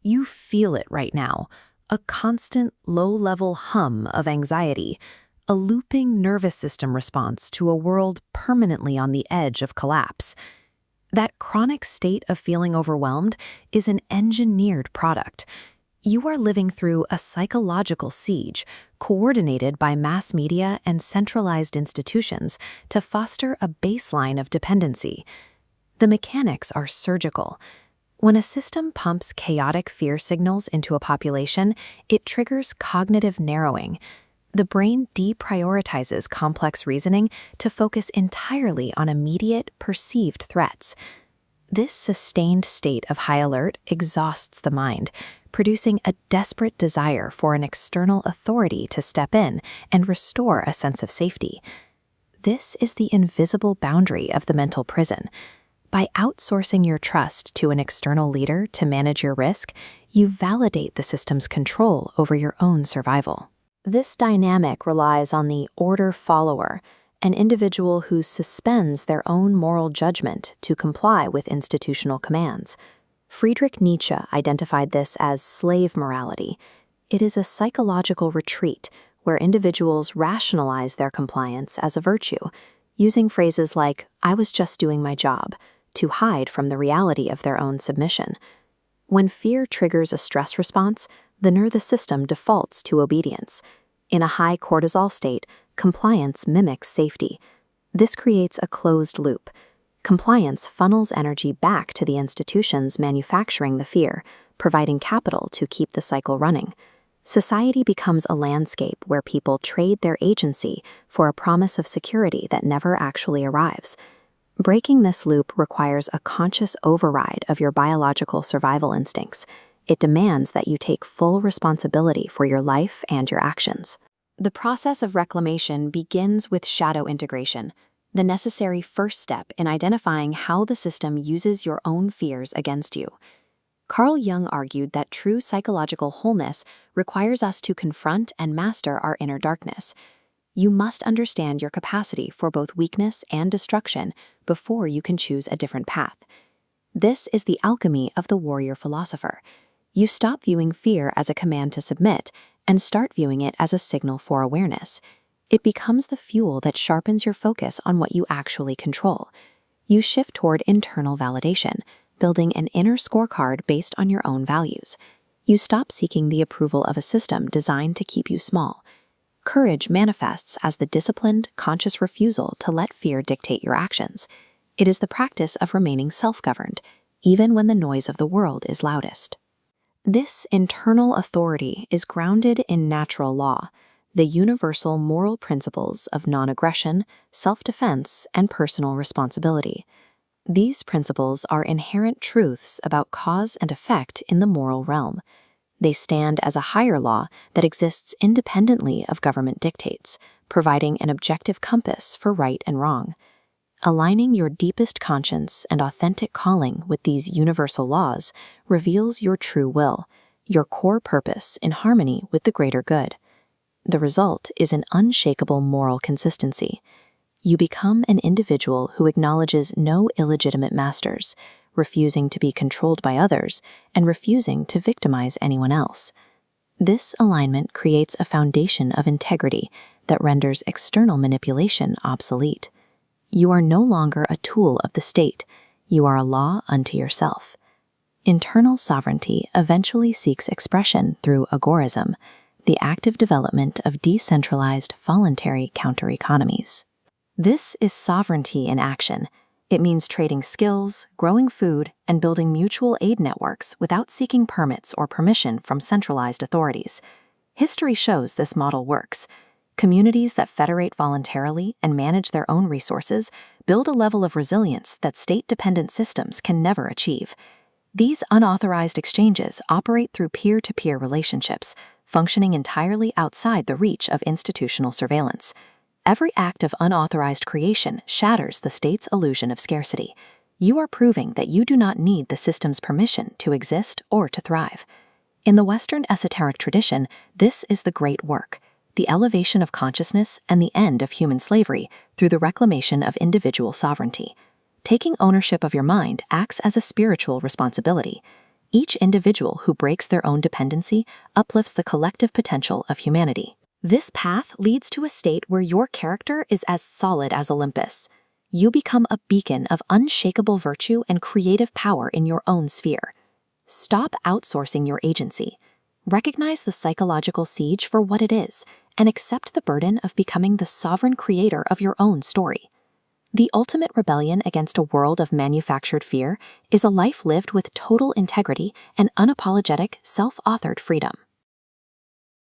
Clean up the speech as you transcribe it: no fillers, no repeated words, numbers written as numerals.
You feel it right now, a constant low-level hum of anxiety, a looping nervous system response to a world permanently on the edge of collapse. That chronic state of feeling overwhelmed is an engineered product. You are living through a psychological siege coordinated by mass media and centralized institutions to foster a baseline of dependency. The mechanics are surgical. When a system pumps chaotic fear signals into a population, it triggers cognitive narrowing. The brain deprioritizes complex reasoning to focus entirely on immediate, perceived threats. This sustained state of high alert exhausts the mind, producing a desperate desire for an external authority to step in and restore a sense of safety. This is the invisible boundary of the mental prison. By outsourcing your trust to an external leader to manage your risk, you validate the system's control over your own survival. This dynamic relies on the order follower, an individual who suspends their own moral judgment to comply with institutional commands. Friedrich Nietzsche identified this as slave morality. It is a psychological retreat where individuals rationalize their compliance as a virtue, using phrases like, "I was just doing my job," to hide from the reality of their own submission. When fear triggers a stress response, the nervous system defaults to obedience. In a high cortisol state, compliance mimics safety. This creates a closed loop. Compliance funnels energy back to the institutions manufacturing the fear, providing capital to keep the cycle running. Society becomes a landscape where people trade their agency for a promise of security that never actually arrives. Breaking this loop requires a conscious override of your biological survival instincts. It demands that you take full responsibility for your life and your actions. The process of reclamation begins with shadow integration, the necessary first step in identifying how the system uses your own fears against you. Carl Jung argued that true psychological wholeness requires us to confront and master our inner darkness. You must understand your capacity for both weakness and destruction before you can choose a different path. This is the alchemy of the warrior philosopher. You stop viewing fear as a command to submit and start viewing it as a signal for awareness. It becomes the fuel that sharpens your focus on what you actually control. You shift toward internal validation, building an inner scorecard based on your own values. You stop seeking the approval of a system designed to keep you small. Courage manifests as the disciplined, conscious refusal to let fear dictate your actions. It is the practice of remaining self-governed, even when the noise of the world is loudest. This internal authority is grounded in natural law, the universal moral principles of non-aggression, self-defense, and personal responsibility. These principles are inherent truths about cause and effect in the moral realm. They stand as a higher law that exists independently of government dictates, providing an objective compass for right and wrong. Aligning your deepest conscience and authentic calling with these universal laws reveals your true will, your core purpose in harmony with the greater good. The result is an unshakable moral consistency. You become an individual who acknowledges no illegitimate masters, refusing to be controlled by others, and refusing to victimize anyone else. This alignment creates a foundation of integrity that renders external manipulation obsolete. You are no longer a tool of the state. You are a law unto yourself. Internal sovereignty eventually seeks expression through agorism, the active development of decentralized voluntary counter-economies. This is sovereignty in action. It means trading skills, growing food, and building mutual aid networks without seeking permits or permission from centralized authorities. History shows this model works. Communities that federate voluntarily and manage their own resources build a level of resilience that state-dependent systems can never achieve. These unauthorized exchanges operate through peer-to-peer relationships, functioning entirely outside the reach of institutional surveillance. Every act of unauthorized creation shatters the state's illusion of scarcity. You are proving that you do not need the system's permission to exist or to thrive. In the Western esoteric tradition, this is the great work, the elevation of consciousness and the end of human slavery through the reclamation of individual sovereignty. Taking ownership of your mind acts as a spiritual responsibility. Each individual who breaks their own dependency uplifts the collective potential of humanity. This path leads to a state where your character is as solid as Olympus. You become a beacon of unshakable virtue and creative power in your own sphere. Stop outsourcing your agency. Recognize the psychological siege for what it is, and accept the burden of becoming the sovereign creator of your own story. The ultimate rebellion against a world of manufactured fear is a life lived with total integrity and unapologetic, self-authored freedom.